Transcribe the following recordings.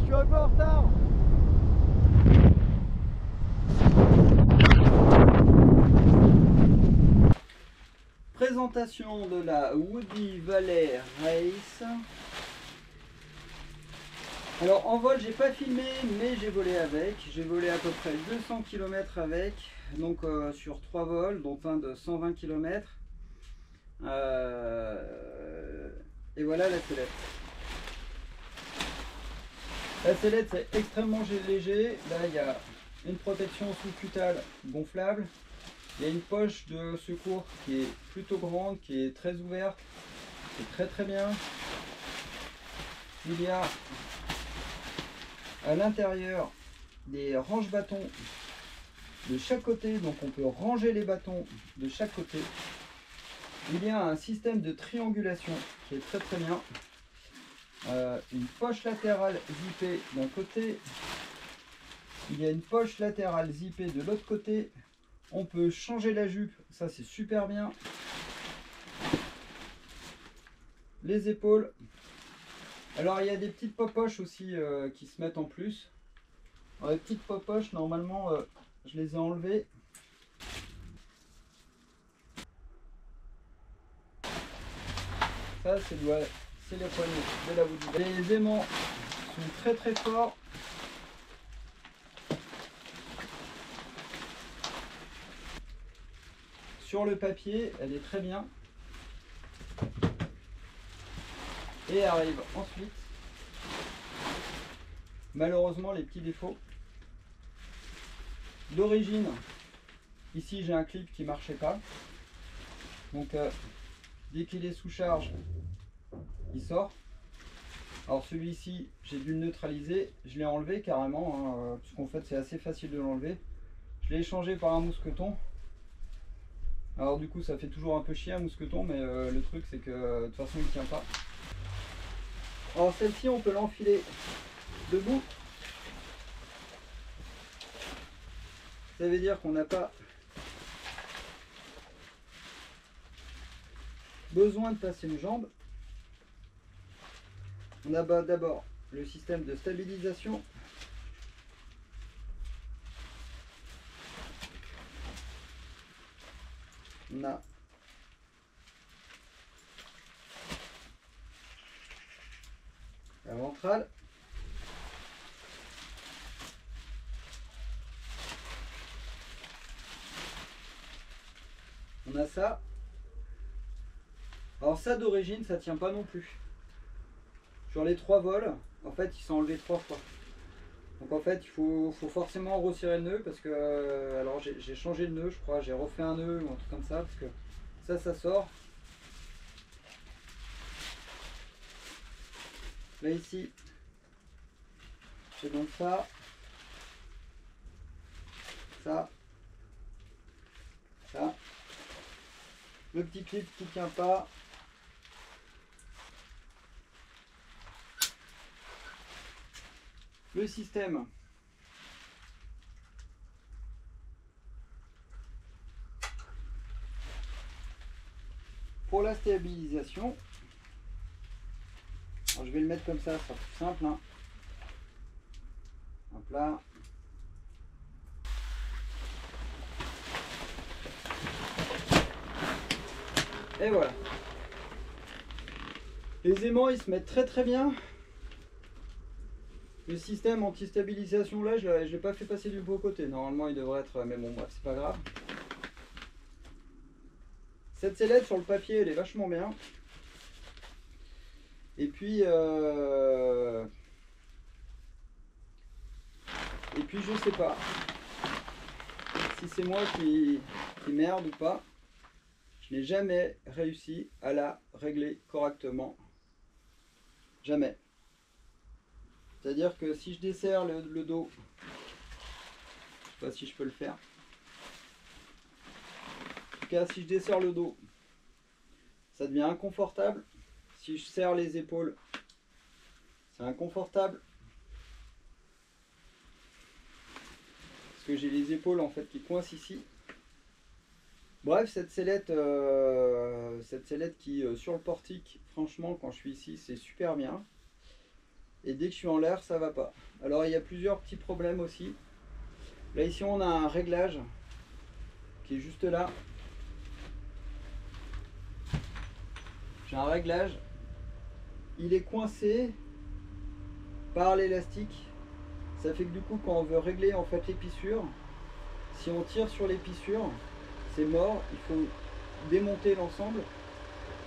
suis un peu en retard. Présentation de la Woody Valley Race. Alors en vol j'ai pas filmé mais j'ai volé avec. J'ai volé à peu près 200 km avec. Donc sur 3 vols dont un de 120 km. Et voilà la sellette. La sellette c'est extrêmement léger. Là il y a une protection sous-cutale gonflable. Il y a une poche de secours qui est plutôt grande, qui est très ouverte. C'est très bien. Il y a à l'intérieur des range-bâtons de chaque côté. Donc on peut ranger les bâtons de chaque côté. Il y a un système de triangulation qui est très bien. Une poche latérale zippée d'un côté. Il y a une poche latérale zippée de l'autre côté. On peut changer la jupe, ça c'est super bien. Les épaules. Alors il y a des petites popoches aussi qui se mettent en plus. Alors, les petites popoches, normalement, je les ai enlevées. Ça c'est les poignées de la Woody. Les aimants sont très forts. Sur le papier, elle est très bien. Et arrive ensuite, malheureusement, les petits défauts. D'origine, ici j'ai un clip qui ne marchait pas. Donc dès qu'il est sous charge, il sort. Alors celui-ci, j'ai dû le neutraliser. Je l'ai enlevé carrément, parce qu'en fait c'est assez facile de l'enlever. Je l'ai échangé par un mousqueton. Alors du coup ça fait toujours un peu chier un mousqueton, mais le truc c'est que de toute façon il ne tient pas. Alors celle-ci on peut l'enfiler debout. Ça veut dire qu'on n'a pas besoin de passer une jambe. On a d'abord le système de stabilisation. On a la ventrale. On a ça. Alors ça d'origine ça tient pas non plus. Sur les 3 vols, en fait ils sont enlevés 3 fois. Donc en fait il faut forcément resserrer le nœud parce que alors j'ai changé le nœud je crois, j'ai refait un nœud ou un truc comme ça parce que ça sort. Là ici, j'ai donc ça, le petit clip qui tient pas. Le système pour la stabilisation. Alors, je vais le mettre comme ça sera plus simple. Hein. Hop là. Et voilà. Les aimants ils se mettent très bien. Le système anti-stabilisation là, je ne l'ai pas fait passer du beau côté. Normalement il devrait être. Mais bon bref, c'est pas grave. Cette sellette sur le papier elle est vachement bien. Et puis je sais pas si c'est moi qui merde ou pas. Je n'ai jamais réussi à la régler correctement. Jamais. C'est-à-dire que si je desserre le dos, je sais pas si je peux le faire. En tout cas, si je desserre le dos, ça devient inconfortable. Si je serre les épaules, c'est inconfortable. Parce que j'ai les épaules en fait qui coincent ici. Bref, cette sellette qui sur le portique, franchement, quand je suis ici, c'est super bien. et dès que je suis en l'air, ça va pas. Alors il y a plusieurs petits problèmes aussi. Là ici on a un réglage qui est juste là. J'ai un réglage, il est coincé par l'élastique. Ça fait que du coup quand on veut régler en fait l'épissure, si on tire sur l'épissure, c'est mort. Il faut démonter l'ensemble,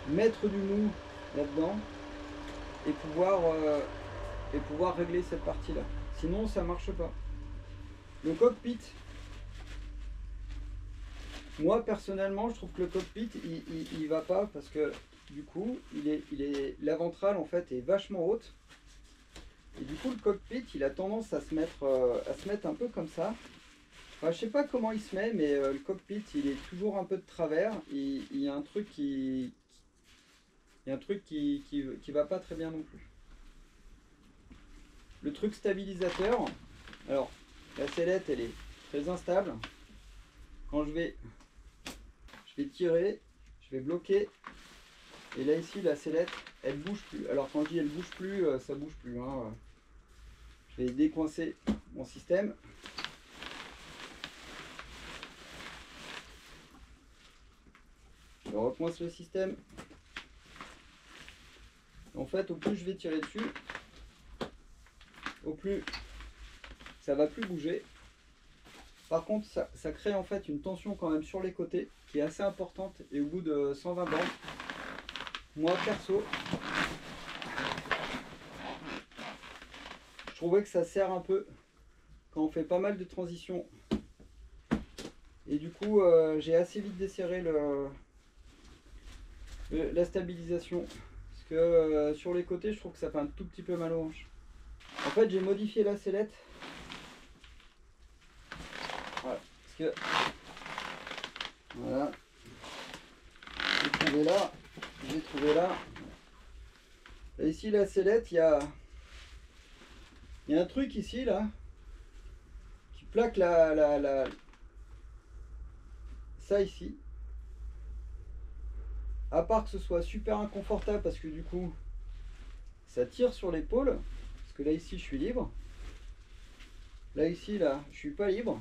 mettre du mou là-dedans et pouvoir régler cette partie là. Sinon ça marche pas. Le cockpit, moi personnellement je trouve que le cockpit il va pas parce que du coup la ventrale en fait est vachement haute et du coup le cockpit il a tendance à se mettre un peu comme ça. Enfin, je sais pas comment il se met, mais le cockpit il est toujours un peu de travers. Il y a un truc qui va pas très bien non plus. Le truc stabilisateur, alors la sellette elle est très instable. Quand je vais tirer, je vais bloquer. Et là ici la sellette elle bouge plus. Alors quand je dis elle bouge plus, ça bouge plus. Hein. Je vais décoincer mon système. Je recoince le système. En fait, au plus je vais tirer dessus, au plus ça va plus bouger. Par contre, ça crée en fait une tension quand même sur les côtés qui est assez importante. Et au bout de 120 bandes, moi perso, je trouvais que ça sert un peu quand on fait pas mal de transitions. Et du coup, j'ai assez vite desserré la stabilisation. Parce que sur les côtés, je trouve que ça fait un tout petit peu mal aux hanches. En fait, j'ai modifié la sellette. Voilà. Parce que voilà. J'ai trouvé là. Et ici la sellette, il y a un truc ici là qui plaque ça ici. À part que ce soit super inconfortable parce que du coup ça tire sur l'épaule. Parce que là ici je suis libre. Là ici là je suis pas libre.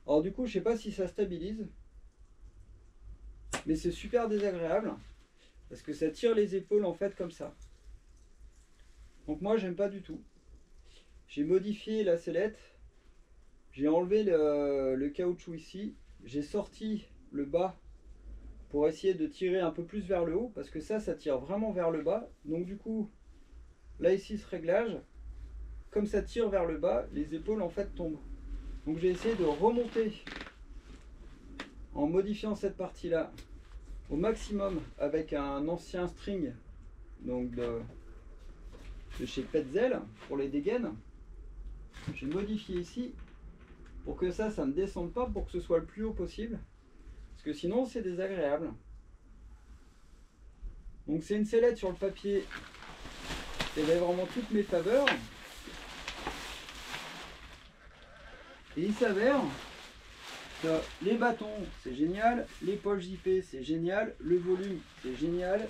Alors du coup je sais pas si ça stabilise. Mais c'est super désagréable. Parce que ça tire les épaules en fait comme ça. Donc moi j'aime pas du tout. J'ai modifié la sellette. J'ai enlevé le caoutchouc ici. J'ai sorti le bas pour essayer de tirer un peu plus vers le haut. Parce que ça tire vraiment vers le bas. Donc du coup, là ici ce réglage, comme ça tire vers le bas, les épaules en fait tombent. Donc j'ai essayé de remonter en modifiant cette partie là au maximum avec un ancien string donc de chez Petzl pour les dégaines. J'ai modifié ici pour que ça ne descende pas, pour que ce soit le plus haut possible parce que sinon c'est désagréable. Donc c'est une sellette sur le papier qui avait vraiment toutes mes faveurs et il s'avère que les bâtons c'est génial, les poches zippées c'est génial, le volume c'est génial,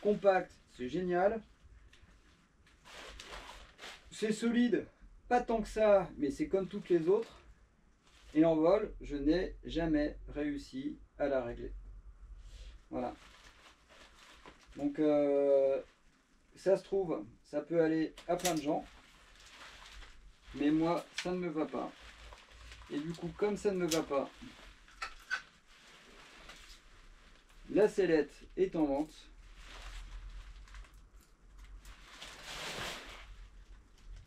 compact c'est génial, c'est solide, pas tant que ça, mais c'est comme toutes les autres. Et en vol, je n'ai jamais réussi à la régler. Voilà. Donc, ça se trouve, ça peut aller à plein de gens. Mais moi, ça ne me va pas. Et du coup, comme ça ne me va pas, la sellette est en vente.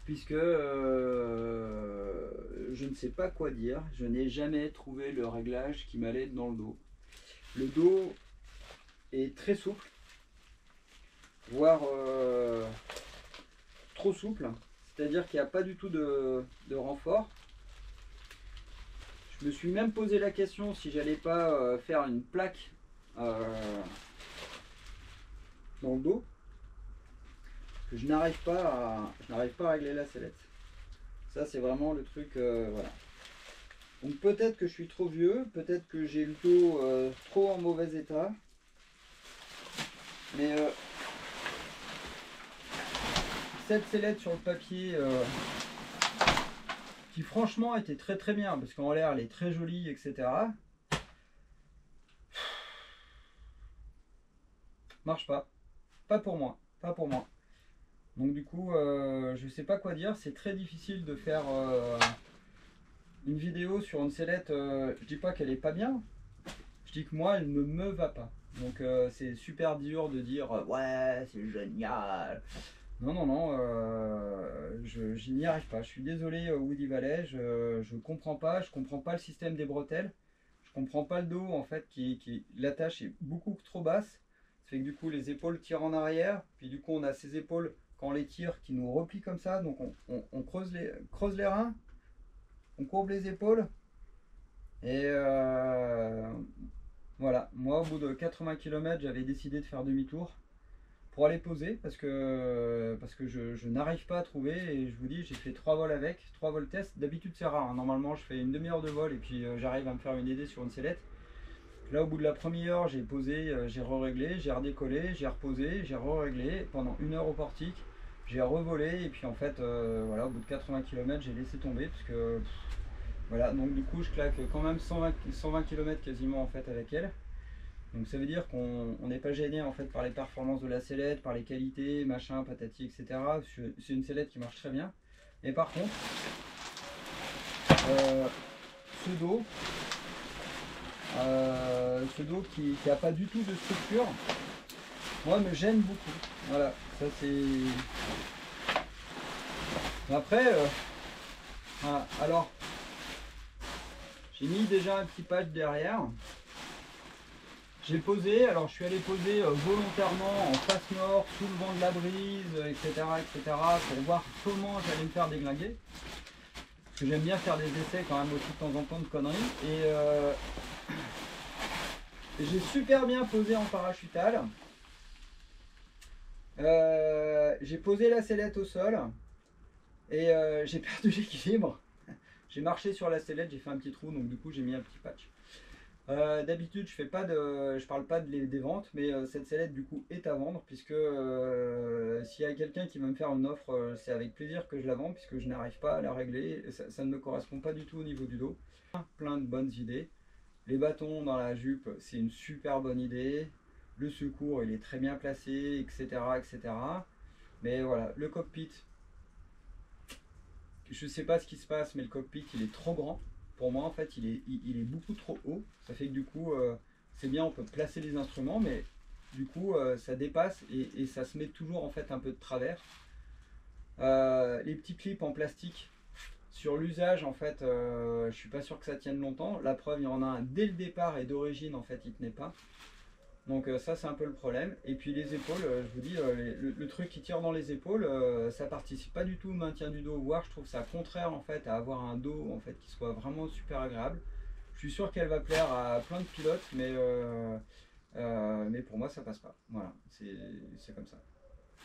Puisque je ne sais pas quoi dire, je n'ai jamais trouvé le réglage qui m'allait dans le dos. Le dos est très souple, voire trop souple, c'est-à-dire qu'il n'y a pas du tout de renfort. Je me suis même posé la question si j'allais pas faire une plaque dans le dos. Que je n'arrive pas à régler la sellette. Ça c'est vraiment le truc, voilà. Donc peut-être que je suis trop vieux, peut-être que j'ai le dos trop en mauvais état, mais cette sellette sur le papier qui franchement était très très bien parce qu'en l'air elle est très jolie, etc. Marche pas. Pas pour moi. Pas pour moi. Donc du coup, je sais pas quoi dire. C'est très difficile de faire une vidéo sur une sellette. Je dis pas qu'elle est pas bien. Je dis que moi, elle ne me va pas. Donc c'est super dur de dire ouais, c'est génial. Non, non, non, je n'y arrive pas. Je suis désolé, Woody Valley, je comprends pas. Je comprends pas le système des bretelles. Je comprends pas le dos en fait, l'attache est beaucoup trop basse. Ça fait que du coup les épaules tirent en arrière. Puis du coup on a ces épaules quand on les tire qui nous replient comme ça. Donc on creuse les reins, on courbe les épaules. Et voilà, moi au bout de 80 km j'avais décidé de faire demi-tour pour aller poser parce que je n'arrive pas à trouver. Et je vous dis, j'ai fait 3 vols avec, 3 vols test. D'habitude c'est rare, hein. Normalement je fais une demi-heure de vol et puis j'arrive à me faire une idée sur une sellette. Là au bout de la première heure j'ai posé, j'ai re-réglé, j'ai redécollé, j'ai reposé, j'ai re-réglé pendant 1 heure au portique. J'ai revolé et puis en fait voilà, au bout de 80 km j'ai laissé tomber parce que voilà, donc du coup je claque quand même 120 km quasiment en fait avec elle. Donc ça veut dire qu'on n'est pas gêné en fait par les performances de la sellette, par les qualités, machin, patati, etc. C'est une sellette qui marche très bien. Et par contre, ce dos qui n'a pas du tout de structure, moi me gêne beaucoup. Voilà, ça c'est... Après, voilà. Alors, j'ai mis déjà un petit patch derrière. J'ai posé, alors je suis allé poser volontairement en face nord, sous le vent de la brise, etc., pour voir comment j'allais me faire déglinguer. Parce que j'aime bien faire des essais quand même aussi de temps en temps de conneries. Et j'ai super bien posé en parachutal. J'ai posé la sellette au sol et j'ai perdu l'équilibre. J'ai marché sur la sellette, j'ai fait un petit trou, donc du coup j'ai mis un petit patch. D'habitude je parle pas des ventes, mais cette sellette du coup est à vendre puisque s'il y a quelqu'un qui veut me faire une offre, c'est avec plaisir que je la vends puisque je n'arrive pas à la régler, ça ne me correspond pas du tout au niveau du dos. Plein de bonnes idées. Les bâtons dans la jupe, c'est une super bonne idée. Le secours il est très bien placé, etc., mais voilà, le cockpit, je sais pas ce qui se passe, mais le cockpit il est trop grand. Pour moi en fait il est beaucoup trop haut. Ça fait que du coup c'est bien, on peut placer les instruments, mais du coup ça dépasse et ça se met toujours en fait un peu de travers. Les petits clips en plastique sur l'usage en fait je suis pas sûr que ça tienne longtemps. La preuve, il y en a un dès le départ et d'origine en fait il tenait pas. Donc ça c'est un peu le problème. Et puis les épaules, je vous dis, le truc qui tire dans les épaules, ça participe pas du tout au maintien du dos, voire je trouve ça contraire en fait à avoir un dos en fait qui soit vraiment super agréable. Je suis sûr qu'elle va plaire à plein de pilotes, mais pour moi ça passe pas. Voilà, c'est comme ça.